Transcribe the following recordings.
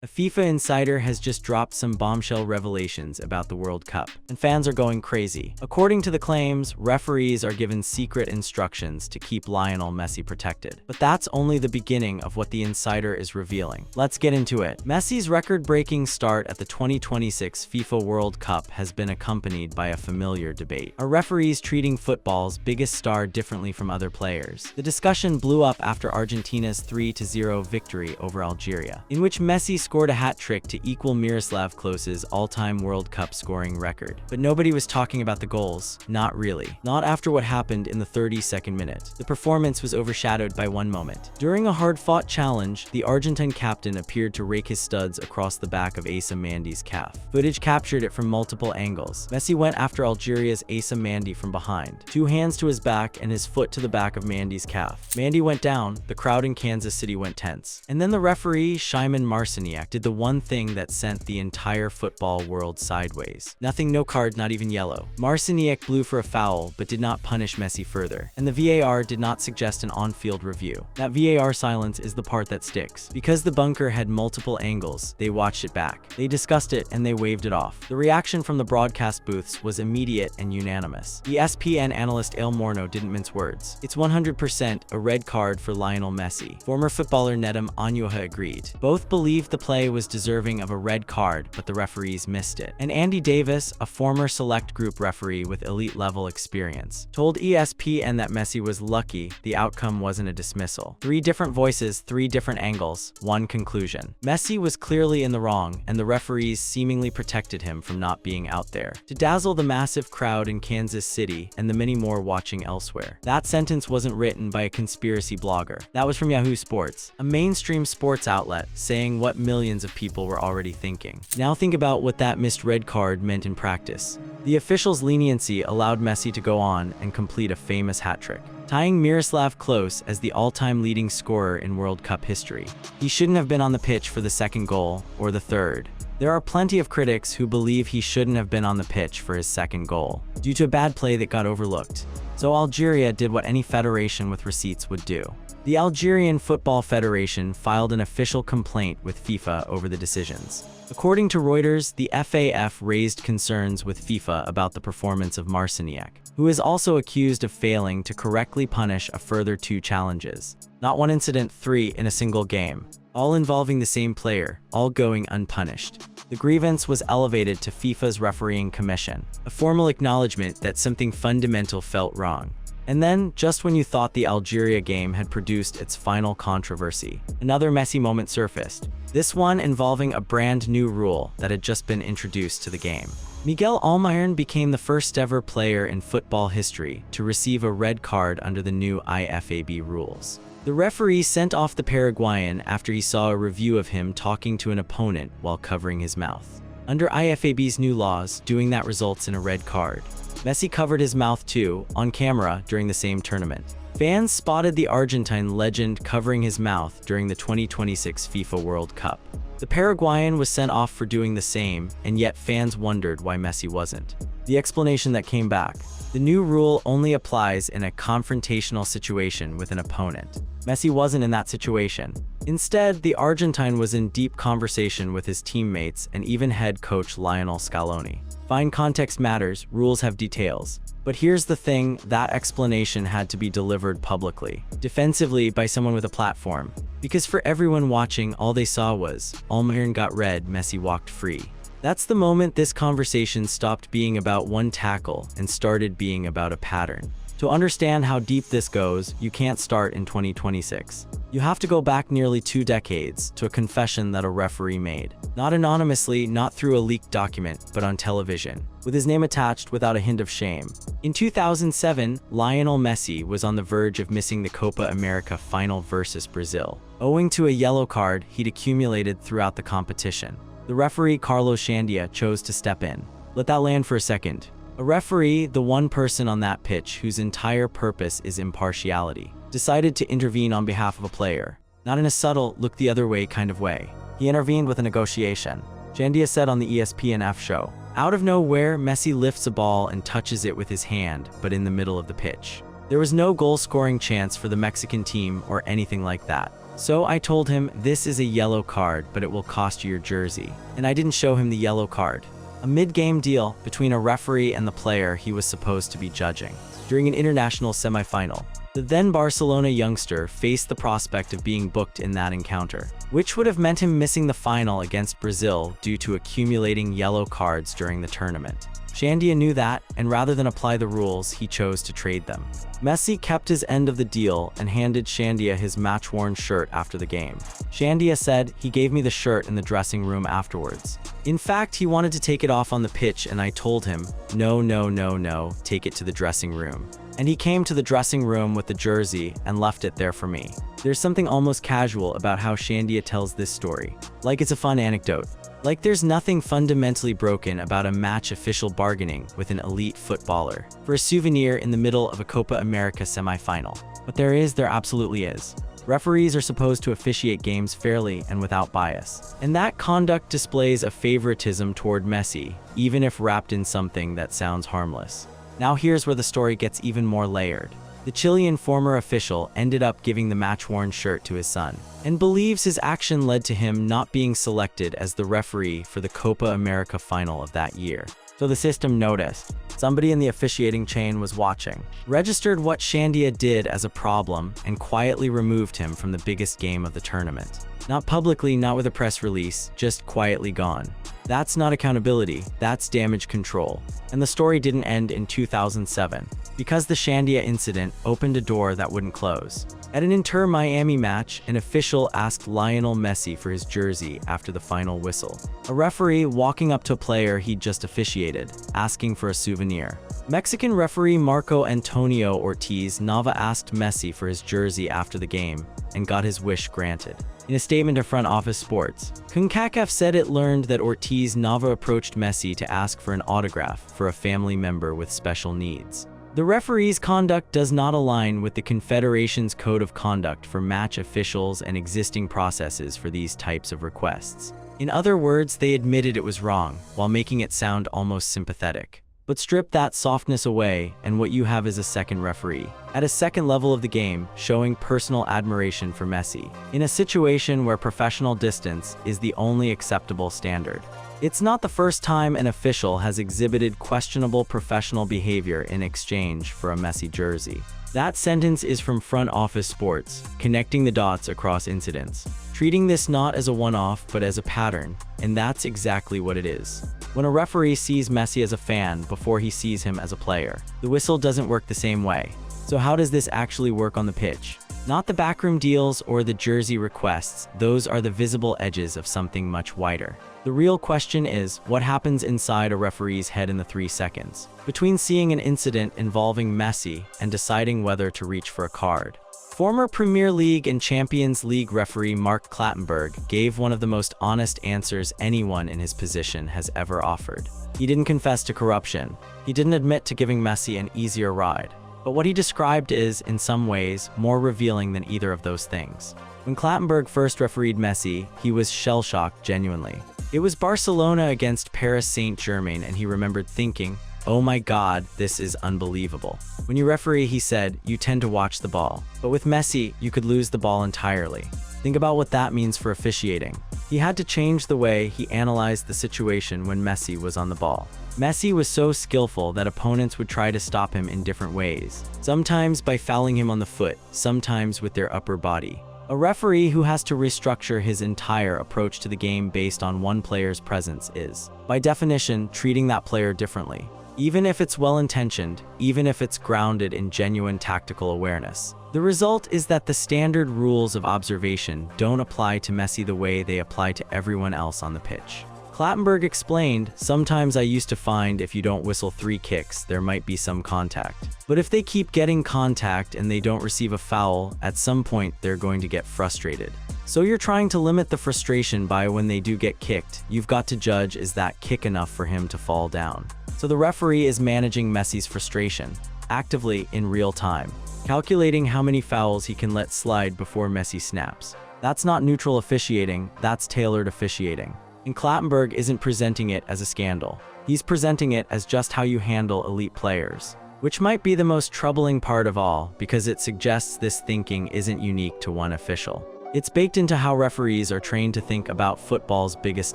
A FIFA insider has just dropped some bombshell revelations about the World Cup, and fans are going crazy. According to the claims, referees are given secret instructions to keep Lionel Messi protected. But that's only the beginning of what the insider is revealing. Let's get into it. Messi's record-breaking start at the 2026 FIFA World Cup has been accompanied by a familiar debate. Are referees treating football's biggest star differently from other players? The discussion blew up after Argentina's 3-0 victory over Algeria, in which Messi scored a hat-trick to equal Miroslav Klose's all-time World Cup scoring record. But nobody was talking about the goals. Not really. Not after what happened in the 32nd minute. The performance was overshadowed by one moment. During a hard-fought challenge, the Argentine captain appeared to rake his studs across the back of Asa Mandi's calf. Footage captured it from multiple angles. Messi went after Algeria's Asa Mandi from behind, 2 hands to his back and his foot to the back of Mandi's calf. Mandi went down, the crowd in Kansas City went tense. And then the referee, Szymon Marciniak, did the one thing that sent the entire football world sideways. Nothing, no card, not even yellow. Marciniak blew for a foul, but did not punish Messi further. And the VAR did not suggest an on-field review. That VAR silence is the part that sticks. Because the bunker had multiple angles, they watched it back. They discussed it and they waved it off. The reaction from the broadcast booths was immediate and unanimous. The ESPN analyst El Morno didn't mince words. It's 100% a red card for Lionel Messi. Former footballer Nedum Anyuha agreed. Both believed the play was deserving of a red card, but the referees missed it. And Andy Davis, a former select group referee with elite-level experience, told ESPN that Messi was lucky the outcome wasn't a dismissal. 3 different voices, 3 different angles, one conclusion. Messi was clearly in the wrong, and the referees seemingly protected him from not being out there, to dazzle the massive crowd in Kansas City and the many more watching elsewhere. That sentence wasn't written by a conspiracy blogger. That was from Yahoo Sports, a mainstream sports outlet, saying what millions of people were already thinking. Now think about what that missed red card meant in practice. The officials' leniency allowed Messi to go on and complete a famous hat-trick, tying Miroslav Klose as the all-time leading scorer in World Cup history. He shouldn't have been on the pitch for the second goal, or the third. There are plenty of critics who believe he shouldn't have been on the pitch for his second goal, due to a bad play that got overlooked. So Algeria did what any federation with receipts would do. The Algerian Football Federation filed an official complaint with FIFA over the decisions. According to Reuters, the FAF raised concerns with FIFA about the performance of Marciniak, who is also accused of failing to correctly punish a further 2 challenges. Not one incident, 3 in a single game, all involving the same player, all going unpunished. The grievance was elevated to FIFA's refereeing commission, a formal acknowledgement that something fundamental felt wrong. And then, just when you thought the Algeria game had produced its final controversy, another Messi moment surfaced. This one involving a brand new rule that had just been introduced to the game. Miguel Almiron became the first ever player in football history to receive a red card under the new IFAB rules. The referee sent off the Paraguayan after he saw a review of him talking to an opponent while covering his mouth. Under IFAB's new laws, doing that results in a red card. Messi covered his mouth too, on camera, during the same tournament. Fans spotted the Argentine legend covering his mouth during the 2026 FIFA World Cup. The Paraguayan was sent off for doing the same, and yet fans wondered why Messi wasn't. The explanation that came back: the new rule only applies in a confrontational situation with an opponent. Messi wasn't in that situation. Instead, the Argentine was in deep conversation with his teammates and even head coach Lionel Scaloni. Fine, context matters, rules have details. But here's the thing, that explanation had to be delivered publicly, defensively by someone with a platform. Because for everyone watching, all they saw was, Almiron got red, Messi walked free. That's the moment this conversation stopped being about one tackle and started being about a pattern. To understand how deep this goes, you can't start in 2026. You have to go back nearly 2 decades to a confession that a referee made. Not anonymously, not through a leaked document, but on television, with his name attached without a hint of shame. In 2007, Lionel Messi was on the verge of missing the Copa America final versus Brazil, owing to a yellow card he'd accumulated throughout the competition. The referee Carlos Shandia chose to step in. Let that land for a second. A referee, the one person on that pitch whose entire purpose is impartiality, decided to intervene on behalf of a player. Not in a subtle, look the other way kind of way. He intervened with a negotiation. Shandia said on the ESPN show. Out of nowhere, Messi lifts a ball and touches it with his hand, but in the middle of the pitch. There was no goal-scoring chance for the Mexican team or anything like that. So I told him, this is a yellow card, but it will cost you your jersey. And I didn't show him the yellow card. A mid-game deal between a referee and the player he was supposed to be judging. During an international semifinal, the then Barcelona youngster faced the prospect of being booked in that encounter, which would have meant him missing the final against Brazil due to accumulating yellow cards during the tournament. Shandia knew that, and rather than apply the rules, he chose to trade them. Messi kept his end of the deal and handed Shandia his match-worn shirt after the game. Shandia said, "He gave me the shirt in the dressing room afterwards. In fact, he wanted to take it off on the pitch and I told him, no, take it to the dressing room. And he came to the dressing room with the jersey and left it there for me." There's something almost casual about how Shandia tells this story. Like it's a fun anecdote. Like there's nothing fundamentally broken about a match official bargaining with an elite footballer for a souvenir in the middle of a Copa America semifinal. But there absolutely is. Referees are supposed to officiate games fairly and without bias. And that conduct displays a favoritism toward Messi, even if wrapped in something that sounds harmless. Now here's where the story gets even more layered. The Chilean former official ended up giving the match-worn shirt to his son, and believes his action led to him not being selected as the referee for the Copa America final of that year. So the system noticed. Somebody in the officiating chain was watching, registered what Shandia did as a problem, and quietly removed him from the biggest game of the tournament. Not publicly, not with a press release, just quietly gone. That's not accountability, that's damage control. And the story didn't end in 2007, because the Shandia incident opened a door that wouldn't close. At an Inter-Miami match, an official asked Lionel Messi for his jersey after the final whistle. A referee walking up to a player he'd just officiated, asking for a souvenir. Mexican referee Marco Antonio Ortiz Nava asked Messi for his jersey after the game, and got his wish granted. In a statement to Front Office Sports, CONCACAF said it learned that Ortiz Nava approached Messi to ask for an autograph for a family member with special needs. The referee's conduct does not align with the Confederation's Code of Conduct for match officials and existing processes for these types of requests. In other words, they admitted it was wrong, while making it sound almost sympathetic. But strip that softness away, and what you have is a second referee, at a second level of the game, showing personal admiration for Messi, in a situation where professional distance is the only acceptable standard. It's not the first time an official has exhibited questionable professional behavior in exchange for a Messi jersey. That sentence is from Front Office Sports, connecting the dots across incidents, treating this not as a one-off but as a pattern, and that's exactly what it is. When a referee sees Messi as a fan before he sees him as a player, the whistle doesn't work the same way. So how does this actually work on the pitch? Not the backroom deals or the jersey requests, those are the visible edges of something much wider. The real question is, what happens inside a referee's head in the 3 seconds between seeing an incident involving Messi and deciding whether to reach for a card? Former Premier League and Champions League referee Mark Clattenburg gave one of the most honest answers anyone in his position has ever offered. He didn't confess to corruption. He didn't admit to giving Messi an easier ride. But what he described is, in some ways, more revealing than either of those things. When Clattenburg first refereed Messi, he was shell-shocked genuinely. It was Barcelona against Paris Saint-Germain, and he remembered thinking, "Oh my God, this is unbelievable." When you referee, he said, you tend to watch the ball. But with Messi, you could lose the ball entirely. Think about what that means for officiating. He had to change the way he analyzed the situation when Messi was on the ball. Messi was so skillful that opponents would try to stop him in different ways, sometimes by fouling him on the foot, sometimes with their upper body. A referee who has to restructure his entire approach to the game based on one player's presence is, by definition, treating that player differently. Even if it's well-intentioned, even if it's grounded in genuine tactical awareness. The result is that the standard rules of observation don't apply to Messi the way they apply to everyone else on the pitch. Clattenburg explained, "Sometimes I used to find if you don't whistle 3 kicks, there might be some contact. But if they keep getting contact and they don't receive a foul, at some point they're going to get frustrated. So you're trying to limit the frustration by when they do get kicked, you've got to judge, is that kick enough for him to fall down?" So the referee is managing Messi's frustration, actively in real time, calculating how many fouls he can let slide before Messi snaps. That's not neutral officiating, that's tailored officiating. And Clattenburg isn't presenting it as a scandal. He's presenting it as just how you handle elite players. Which might be the most troubling part of all, because it suggests this thinking isn't unique to one official. It's baked into how referees are trained to think about football's biggest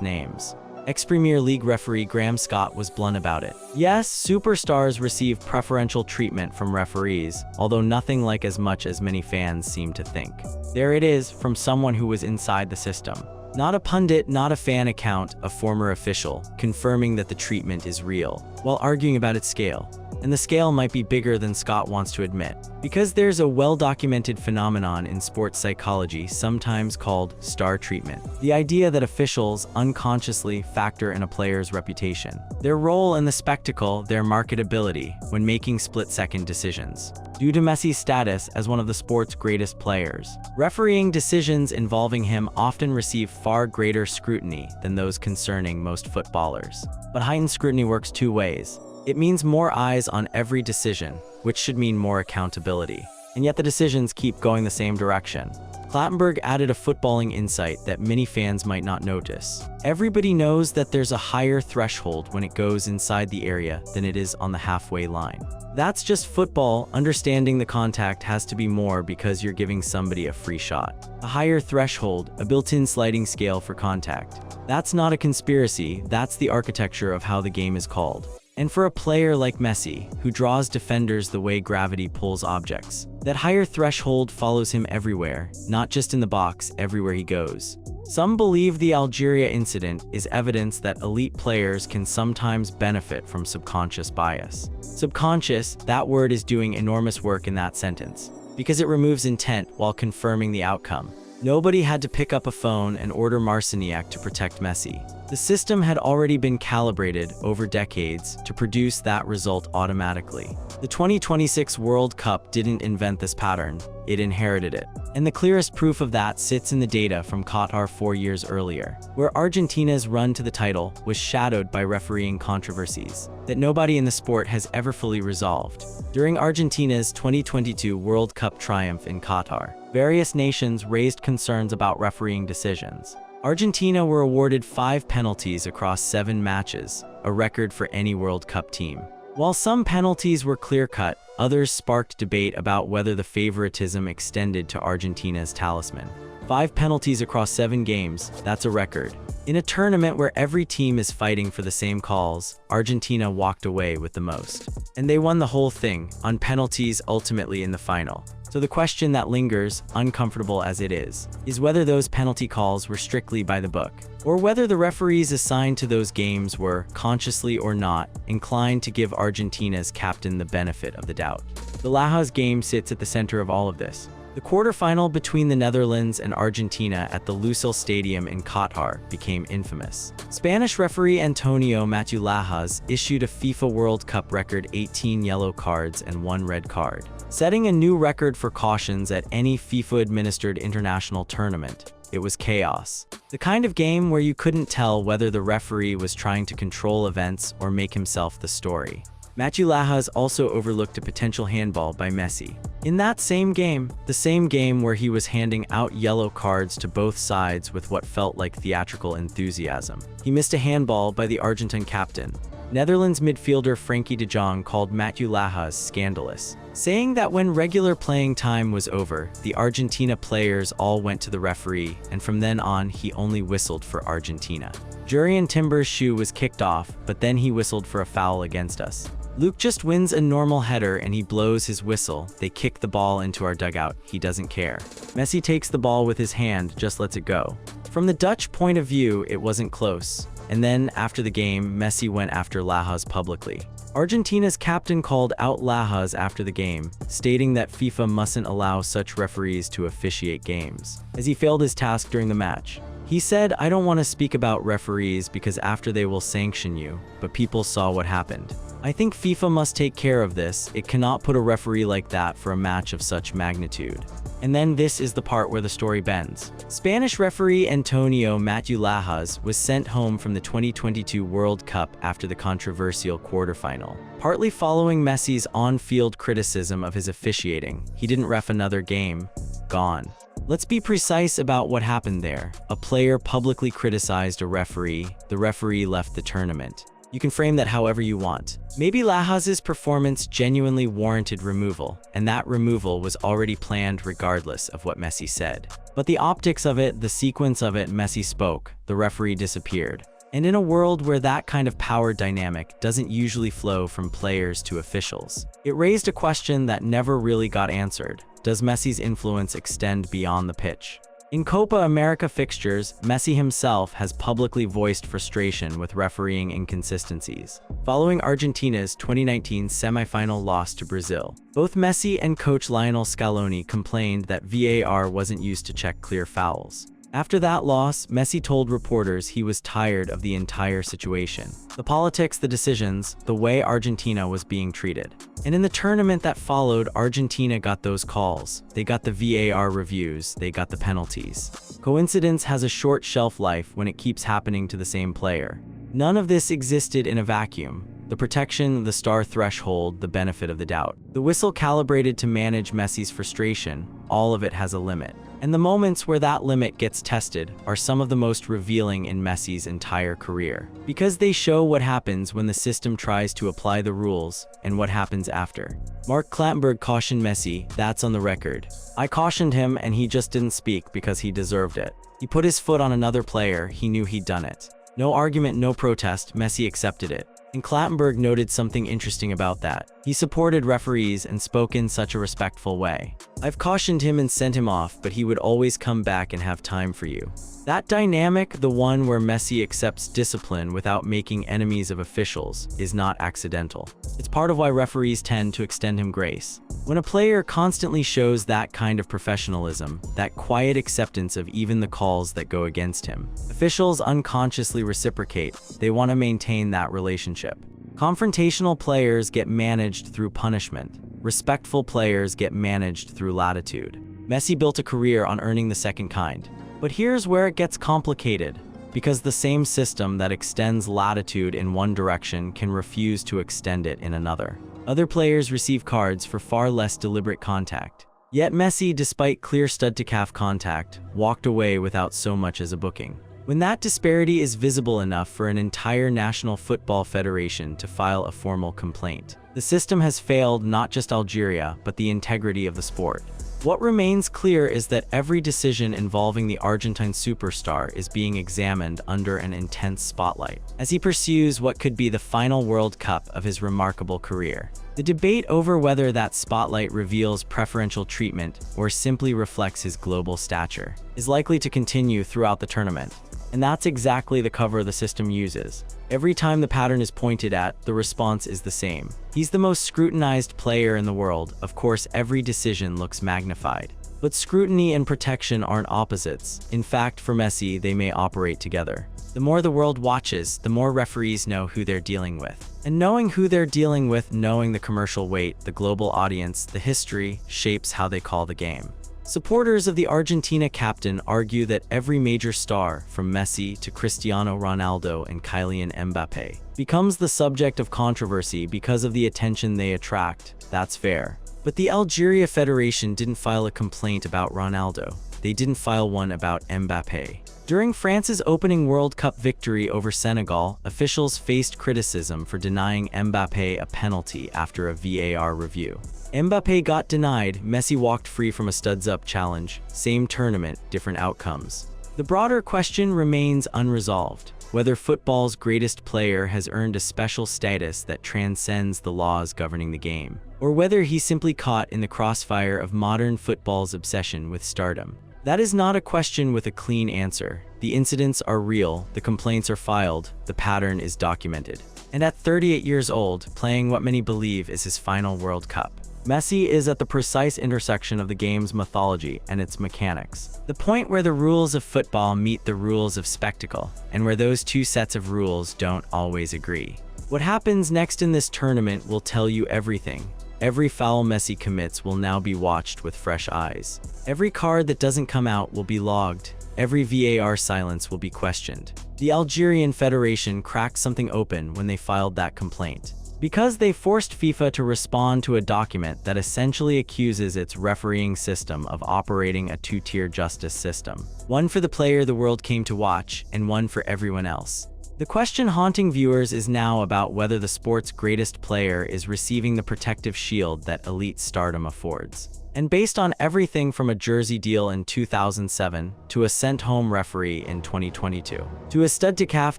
names. Ex-Premier League referee Graham Scott was blunt about it. Yes, superstars receive preferential treatment from referees, although nothing like as much as many fans seem to think. There it is, from someone who was inside the system. Not a pundit, not a fan account, a former official, confirming that the treatment is real, while arguing about its scale. And the scale might be bigger than Scott wants to admit. Because there's a well-documented phenomenon in sports psychology sometimes called star treatment. The idea that officials unconsciously factor in a player's reputation, their role in the spectacle, their marketability when making split-second decisions. Due to Messi's status as one of the sport's greatest players, refereeing decisions involving him often receive far greater scrutiny than those concerning most footballers. But heightened scrutiny works two ways. It means more eyes on every decision, which should mean more accountability. And yet the decisions keep going the same direction. Clattenburg added a footballing insight that many fans might not notice. Everybody knows that there's a higher threshold when it goes inside the area than it is on the halfway line. That's just football. Understanding the contact has to be more because you're giving somebody a free shot. A higher threshold, a built-in sliding scale for contact. That's not a conspiracy, that's the architecture of how the game is called. And for a player like Messi, who draws defenders the way gravity pulls objects, that higher threshold follows him everywhere, not just in the box, everywhere he goes. Some believe the Algeria incident is evidence that elite players can sometimes benefit from subconscious bias. Subconscious, that word is doing enormous work in that sentence, because it removes intent while confirming the outcome. Nobody had to pick up a phone and order Marciniak to protect Messi. The system had already been calibrated over decades to produce that result automatically. The 2026 World Cup didn't invent this pattern, it inherited it. And the clearest proof of that sits in the data from Qatar 4 years earlier, where Argentina's run to the title was shadowed by refereeing controversies that nobody in the sport has ever fully resolved. During Argentina's 2022 World Cup triumph in Qatar, various nations raised concerns about refereeing decisions. Argentina were awarded 5 penalties across 7 matches, a record for any World Cup team. While some penalties were clear-cut, others sparked debate about whether the favoritism extended to Argentina's talisman. 5 penalties across 7 games, that's a record. In a tournament where every team is fighting for the same calls, Argentina walked away with the most. And they won the whole thing, on penalties ultimately in the final. So the question that lingers, uncomfortable as it is whether those penalty calls were strictly by the book, or whether the referees assigned to those games were, consciously or not, inclined to give Argentina's captain the benefit of the doubt. The Lajas game sits at the center of all of this. The quarterfinal between the Netherlands and Argentina at the Lusail Stadium in Qatar became infamous. Spanish referee Antonio Matthew Lajas issued a FIFA World Cup record 18 yellow cards and 1 red card, setting a new record for cautions at any FIFA-administered international tournament. It was chaos. The kind of game where you couldn't tell whether the referee was trying to control events or make himself the story. Matthew Lajas also overlooked a potential handball by Messi. In that same game, the same game where he was handing out yellow cards to both sides with what felt like theatrical enthusiasm, he missed a handball by the Argentine captain. Netherlands midfielder Frankie de Jong called Matthew Lajas scandalous, saying that when regular playing time was over, the Argentina players all went to the referee, and from then on he only whistled for Argentina. Jurriën Timber's shoe was kicked off, but then he whistled for a foul against us. Luke just wins a normal header and he blows his whistle. They kick the ball into our dugout. He doesn't care. Messi takes the ball with his hand, just lets it go. From the Dutch point of view, it wasn't close. And then, after the game, Messi went after Lajas publicly. Argentina's captain called out Lajas after the game, stating that FIFA mustn't allow such referees to officiate games, as he failed his task during the match. He said, "I don't want to speak about referees because after they will sanction you, but people saw what happened. I think FIFA must take care of this. It cannot put a referee like that for a match of such magnitude." And then this is the part where the story bends. Spanish referee Antonio Matthew Lajas was sent home from the 2022 World Cup after the controversial quarterfinal, partly following Messi's on-field criticism of his officiating. He didn't ref another game. Gone. Let's be precise about what happened there. A player publicly criticized a referee. The referee left the tournament. You can frame that however you want. Maybe Lajaz's performance genuinely warranted removal, and that removal was already planned regardless of what Messi said. But the optics of it, the sequence of it, Messi spoke, the referee disappeared. And in a world where that kind of power dynamic doesn't usually flow from players to officials, it raised a question that never really got answered. Does Messi's influence extend beyond the pitch? In Copa America fixtures, Messi himself has publicly voiced frustration with refereeing inconsistencies. Following Argentina's 2019 semi-final loss to Brazil, both Messi and coach Lionel Scaloni complained that VAR wasn't used to check clear fouls. After that loss, Messi told reporters he was tired of the entire situation. The politics, the decisions, the way Argentina was being treated. And in the tournament that followed, Argentina got those calls. They got the VAR reviews, they got the penalties. Coincidence has a short shelf life when it keeps happening to the same player. None of this existed in a vacuum. The protection, the star threshold, the benefit of the doubt. The whistle calibrated to manage Messi's frustration, all of it has a limit. And the moments where that limit gets tested are some of the most revealing in Messi's entire career, because they show what happens when the system tries to apply the rules and what happens after. Mark Clattenburg cautioned Messi, that's on the record. I cautioned him and he just didn't speak because he deserved it. He put his foot on another player, he knew he'd done it. No argument, no protest, Messi accepted it. And Clattenburg noted something interesting about that. He supported referees and spoke in such a respectful way. I've cautioned him and sent him off, but he would always come back and have time for you. That dynamic, the one where Messi accepts discipline without making enemies of officials, is not accidental. It's part of why referees tend to extend him grace. When a player constantly shows that kind of professionalism, that quiet acceptance of even the calls that go against him, officials unconsciously reciprocate. They want to maintain that relationship. Confrontational players get managed through punishment. Respectful players get managed through latitude. Messi built a career on earning the second kind. But here's where it gets complicated, because the same system that extends latitude in one direction can refuse to extend it in another. Other players receive cards for far less deliberate contact. Yet Messi, despite clear stud-to-calf contact, walked away without so much as a booking. When that disparity is visible enough for an entire national football federation to file a formal complaint, the system has failed not just Algeria, but the integrity of the sport. What remains clear is that every decision involving the Argentine superstar is being examined under an intense spotlight, as he pursues what could be the final World Cup of his remarkable career. The debate over whether that spotlight reveals preferential treatment or simply reflects his global stature is likely to continue throughout the tournament. And that's exactly the cover the system uses. Every time the pattern is pointed at, the response is the same. He's the most scrutinized player in the world. Of course, every decision looks magnified. But scrutiny and protection aren't opposites. In fact, for Messi, they may operate together. The more the world watches, the more referees know who they're dealing with. And knowing who they're dealing with, knowing the commercial weight, the global audience, the history, shapes how they call the game. Supporters of the Argentina captain argue that every major star, from Messi to Cristiano Ronaldo and Kylian Mbappe, becomes the subject of controversy because of the attention they attract. That's fair. But the Algeria Federation didn't file a complaint about Ronaldo. They didn't file one about Mbappe. During France's opening World Cup victory over Senegal, officials faced criticism for denying Mbappe a penalty after a VAR review. Mbappe got denied, Messi walked free from a studs-up challenge. Same tournament, different outcomes. The broader question remains unresolved. Whether football's greatest player has earned a special status that transcends the laws governing the game, or whether he's simply caught in the crossfire of modern football's obsession with stardom. That is not a question with a clean answer. The incidents are real, the complaints are filed, the pattern is documented. And at 38 years old, playing what many believe is his final World Cup, Messi is at the precise intersection of the game's mythology and its mechanics. The point where the rules of football meet the rules of spectacle, and where those two sets of rules don't always agree. What happens next in this tournament will tell you everything. Every foul Messi commits will now be watched with fresh eyes. Every card that doesn't come out will be logged. Every VAR silence will be questioned. The Algerian Federation cracked something open when they filed that complaint, because they forced FIFA to respond to a document that essentially accuses its refereeing system of operating a two-tier justice system. One for the player the world came to watch, and one for everyone else. The question haunting viewers is now about whether the sport's greatest player is receiving the protective shield that elite stardom affords. And based on everything from a jersey deal in 2007 to a sent-home referee in 2022, to a stud-to-calf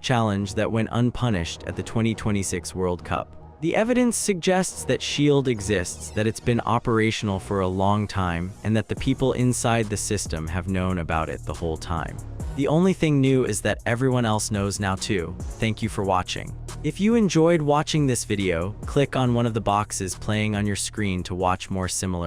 challenge that went unpunished at the 2026 World Cup, the evidence suggests that shield exists, that it's been operational for a long time, and that the people inside the system have known about it the whole time. The only thing new is that everyone else knows now too. Thank you for watching. If you enjoyed watching this video, click on one of the boxes playing on your screen to watch more similar